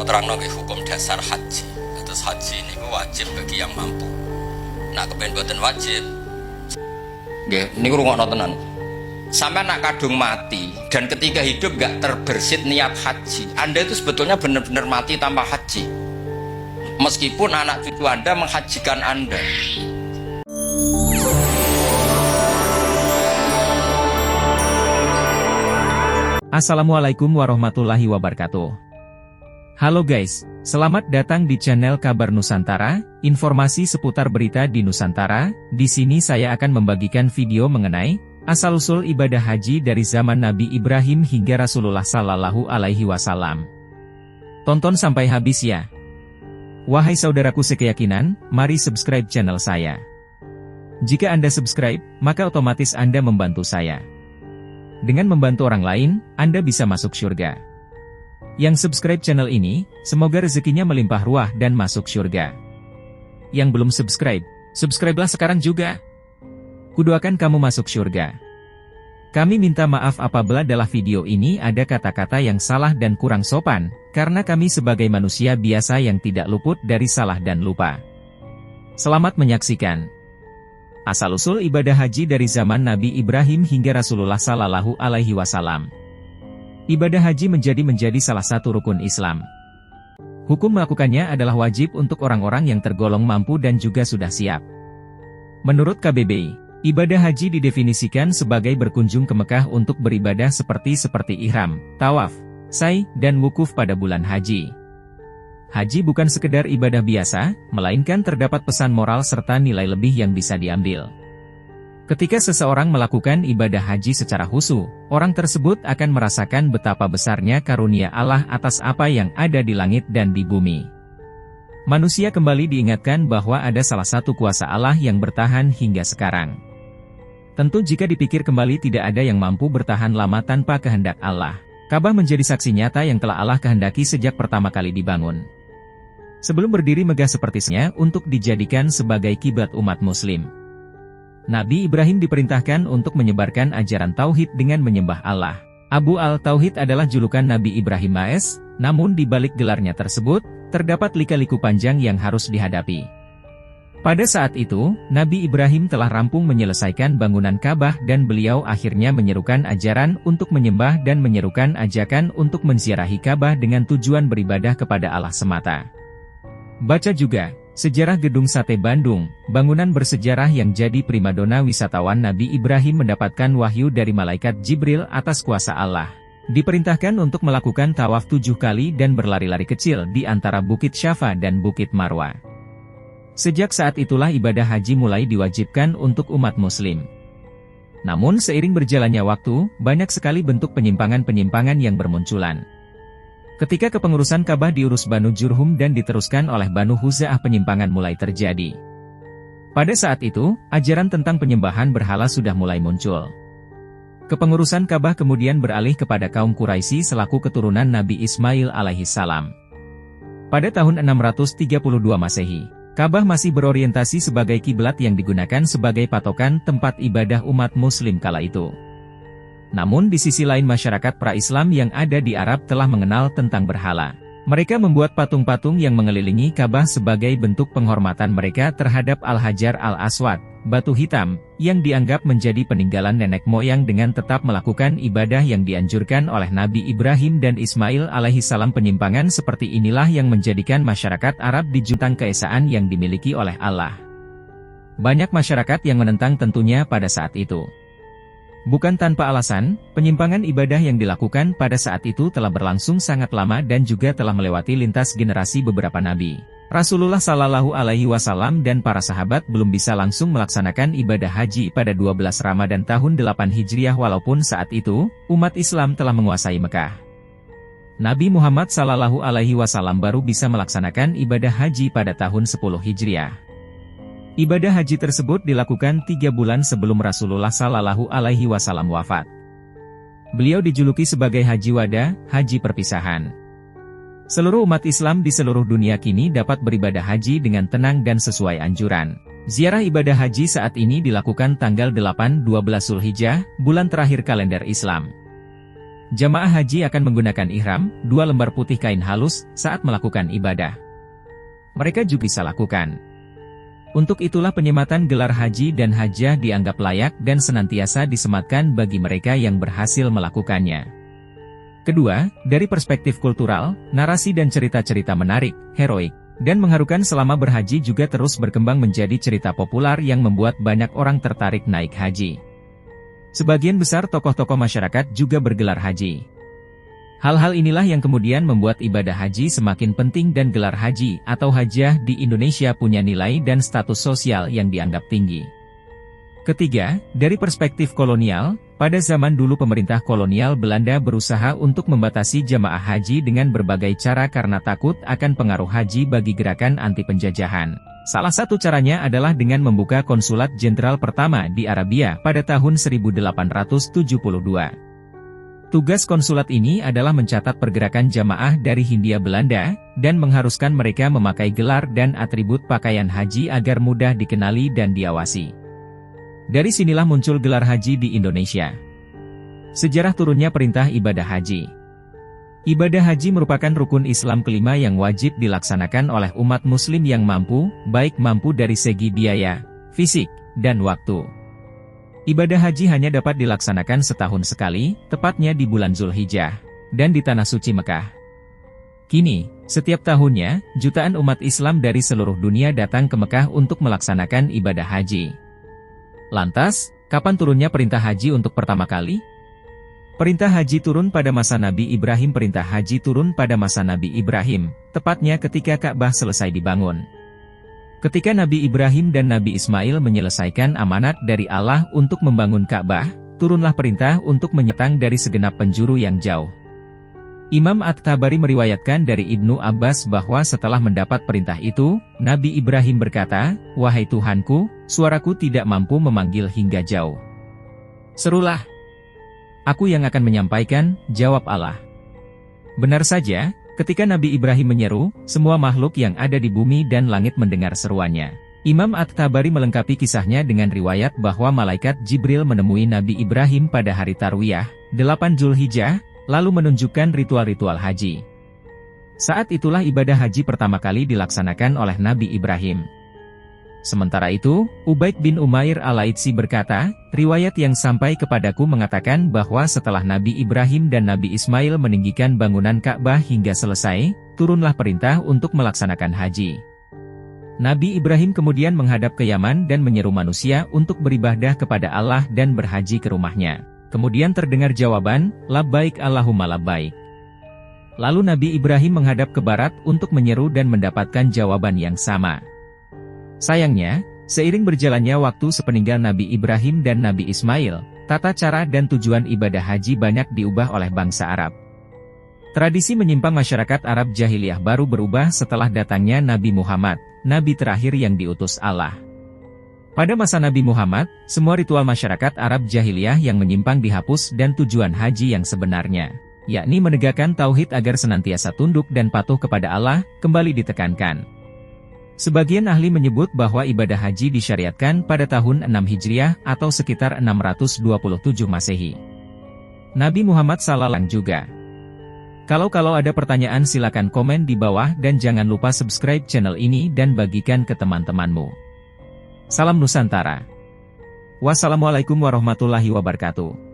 Terangno nggih hukum dasar haji. Terus haji niku wajib bagi yang mampu. Nah, kepen boten wajib. Nggih, niku rungokno tenan. Sampai anak kadung mati dan ketika hidup gak terbersit niat haji, Anda itu sebetulnya benar-benar mati tanpa haji. Meskipun anak cucu Anda menghajikan Anda. Assalamualaikum warahmatullahi wabarakatuh. Halo guys, selamat datang di channel Kabar Nusantara, informasi seputar berita di Nusantara. Di sini saya akan membagikan video mengenai asal-usul ibadah haji dari zaman Nabi Ibrahim hingga Rasulullah Sallallahu Alaihi Wasallam. Tonton sampai habis ya. Wahai saudaraku sekeyakinan, mari subscribe channel saya. Jika Anda subscribe, maka otomatis Anda membantu saya. Dengan membantu orang lain, Anda bisa masuk surga. Yang subscribe channel ini, semoga rezekinya melimpah ruah dan masuk surga. Yang belum subscribe, subscribe-lah sekarang juga. Kudoakan kamu masuk surga. Kami minta maaf apabila dalam video ini ada kata-kata yang salah dan kurang sopan, karena kami sebagai manusia biasa yang tidak luput dari salah dan lupa. Selamat menyaksikan. Asal-usul ibadah haji dari zaman Nabi Ibrahim hingga Rasulullah Sallallahu Alaihi Wasallam. Ibadah haji menjadi salah satu rukun Islam. Hukum melakukannya adalah wajib untuk orang-orang yang tergolong mampu dan juga sudah siap. Menurut KBBI, ibadah haji didefinisikan sebagai berkunjung ke Mekah untuk beribadah seperti ihram, tawaf, sa'i, dan wukuf pada bulan haji. Haji bukan sekedar ibadah biasa, melainkan terdapat pesan moral serta nilai lebih yang bisa diambil. Ketika seseorang melakukan ibadah haji secara khusyuk, orang tersebut akan merasakan betapa besarnya karunia Allah atas apa yang ada di langit dan di bumi. Manusia kembali diingatkan bahwa ada salah satu kuasa Allah yang bertahan hingga sekarang. Tentu jika dipikir kembali tidak ada yang mampu bertahan lama tanpa kehendak Allah. Ka'bah menjadi saksi nyata yang telah Allah kehendaki sejak pertama kali dibangun. Sebelum berdiri megah sepertinya untuk dijadikan sebagai kiblat umat muslim. Nabi Ibrahim diperintahkan untuk menyebarkan ajaran Tauhid dengan menyembah Allah. Abu al-Tauhid adalah julukan Nabi Ibrahim AS, namun di balik gelarnya tersebut, terdapat lika-liku panjang yang harus dihadapi. Pada saat itu, Nabi Ibrahim telah rampung menyelesaikan bangunan Ka'bah dan beliau akhirnya menyerukan ajaran untuk menyembah dan menyerukan ajakan untuk menziarahi Ka'bah dengan tujuan beribadah kepada Allah semata. Baca juga, sejarah Gedung Sate Bandung, bangunan bersejarah yang jadi primadona wisatawan. Nabi Ibrahim mendapatkan wahyu dari malaikat Jibril atas kuasa Allah. Diperintahkan untuk melakukan tawaf 7 kali dan berlari-lari kecil di antara Bukit Syafa dan Bukit Marwa. Sejak saat itulah ibadah haji mulai diwajibkan untuk umat muslim. Namun seiring berjalannya waktu, banyak sekali bentuk penyimpangan-penyimpangan yang bermunculan. Ketika kepengurusan Ka'bah diurus Banu Jurhum dan diteruskan oleh Banu Huza'ah, penyimpangan mulai terjadi. Pada saat itu, ajaran tentang penyembahan berhala sudah mulai muncul. Kepengurusan Ka'bah kemudian beralih kepada kaum Quraisy selaku keturunan Nabi Ismail alaihissalam. Pada tahun 632 Masehi, Ka'bah masih berorientasi sebagai kiblat yang digunakan sebagai patokan tempat ibadah umat muslim kala itu. Namun di sisi lain masyarakat pra-Islam yang ada di Arab telah mengenal tentang berhala. Mereka membuat patung-patung yang mengelilingi Ka'bah sebagai bentuk penghormatan mereka terhadap Al-Hajar Al-Aswad, batu hitam, yang dianggap menjadi peninggalan nenek moyang dengan tetap melakukan ibadah yang dianjurkan oleh Nabi Ibrahim dan Ismail alaihissalam. Penyimpangan seperti inilah yang menjadikan masyarakat Arab dijunjung keesaan yang dimiliki oleh Allah. Banyak masyarakat yang menentang tentunya pada saat itu. Bukan tanpa alasan, penyimpangan ibadah yang dilakukan pada saat itu telah berlangsung sangat lama dan juga telah melewati lintas generasi beberapa nabi. Rasulullah Sallallahu Alaihi Wasallam dan para sahabat belum bisa langsung melaksanakan ibadah haji pada 12 Ramadan tahun 8 Hijriah walaupun saat itu, umat Islam telah menguasai Mekah. Nabi Muhammad Sallallahu Alaihi Wasallam baru bisa melaksanakan ibadah haji pada tahun 10 Hijriah. Ibadah haji tersebut dilakukan 3 bulan sebelum Rasulullah Sallallahu Alaihi Wasallam wafat. Beliau dijuluki sebagai Haji Wada, Haji Perpisahan. Seluruh umat Islam di seluruh dunia kini dapat beribadah haji dengan tenang dan sesuai anjuran. Ziarah ibadah haji saat ini dilakukan tanggal 8-12 Zulhijjah, bulan terakhir kalender Islam. Jamaah haji akan menggunakan ihram, 2 lembar putih kain halus, saat melakukan ibadah. Mereka juga bisa lakukan. Untuk itulah penyematan gelar haji dan hajjah dianggap layak dan senantiasa disematkan bagi mereka yang berhasil melakukannya. Kedua, dari perspektif kultural, narasi dan cerita-cerita menarik, heroik, dan mengharukan selama berhaji juga terus berkembang menjadi cerita populer yang membuat banyak orang tertarik naik haji. Sebagian besar tokoh-tokoh masyarakat juga bergelar haji. Hal-hal inilah yang kemudian membuat ibadah haji semakin penting dan gelar haji atau hajjah di Indonesia punya nilai dan status sosial yang dianggap tinggi. Ketiga, dari perspektif kolonial, pada zaman dulu pemerintah kolonial Belanda berusaha untuk membatasi jamaah haji dengan berbagai cara karena takut akan pengaruh haji bagi gerakan anti penjajahan. Salah satu caranya adalah dengan membuka konsulat jenderal pertama di Arabia pada tahun 1872. Tugas konsulat ini adalah mencatat pergerakan jamaah dari Hindia Belanda, dan mengharuskan mereka memakai gelar dan atribut pakaian haji agar mudah dikenali dan diawasi. Dari sinilah muncul gelar haji di Indonesia. Sejarah turunnya perintah ibadah haji. Ibadah haji merupakan rukun Islam kelima yang wajib dilaksanakan oleh umat muslim yang mampu, baik mampu dari segi biaya, fisik, dan waktu. Ibadah haji hanya dapat dilaksanakan setahun sekali, tepatnya di bulan Zulhijjah, dan di Tanah Suci Mekah. Kini, setiap tahunnya, jutaan umat Islam dari seluruh dunia datang ke Mekah untuk melaksanakan ibadah haji. Lantas, kapan turunnya perintah haji untuk pertama kali? Perintah haji turun pada masa Nabi Ibrahim. Perintah haji turun pada masa Nabi Ibrahim, tepatnya ketika Ka'bah selesai dibangun. Ketika Nabi Ibrahim dan Nabi Ismail menyelesaikan amanat dari Allah untuk membangun Ka'bah, turunlah perintah untuk menyerang dari segenap penjuru yang jauh. Imam At-Tabari meriwayatkan dari Ibnu Abbas bahwa setelah mendapat perintah itu, Nabi Ibrahim berkata, "Wahai Tuhanku, suaraku tidak mampu memanggil hingga jauh. Serulah. Aku yang akan menyampaikan," jawab Allah. Benar saja, ketika Nabi Ibrahim menyeru, semua makhluk yang ada di bumi dan langit mendengar seruannya. Imam At-Tabari melengkapi kisahnya dengan riwayat bahwa malaikat Jibril menemui Nabi Ibrahim pada hari Tarwiyah, 8 Zulhijjah, lalu menunjukkan ritual-ritual haji. Saat itulah ibadah haji pertama kali dilaksanakan oleh Nabi Ibrahim. Sementara itu, Ubaid bin Umair Al-Laitsi berkata, riwayat yang sampai kepadaku mengatakan bahwa setelah Nabi Ibrahim dan Nabi Ismail meninggikan bangunan Ka'bah hingga selesai, turunlah perintah untuk melaksanakan haji. Nabi Ibrahim kemudian menghadap ke Yaman dan menyeru manusia untuk beribadah kepada Allah dan berhaji ke rumahnya. Kemudian terdengar jawaban, "Labbaik Allahumma labbaik." Lalu Nabi Ibrahim menghadap ke barat untuk menyeru dan mendapatkan jawaban yang sama. Sayangnya, seiring berjalannya waktu sepeninggal Nabi Ibrahim dan Nabi Ismail, tata cara dan tujuan ibadah haji banyak diubah oleh bangsa Arab. Tradisi menyimpang masyarakat Arab jahiliyah baru berubah setelah datangnya Nabi Muhammad, Nabi terakhir yang diutus Allah. Pada masa Nabi Muhammad, semua ritual masyarakat Arab jahiliyah yang menyimpang dihapus dan tujuan haji yang sebenarnya, yakni menegakkan tauhid agar senantiasa tunduk dan patuh kepada Allah, kembali ditekankan. Sebagian ahli menyebut bahwa ibadah haji disyariatkan pada tahun 6 Hijriah atau sekitar 627 Masehi. Nabi Muhammad SAW juga. Kalau ada pertanyaan silakan komen di bawah dan jangan lupa subscribe channel ini dan bagikan ke teman-temanmu. Salam Nusantara. Wassalamualaikum warahmatullahi wabarakatuh.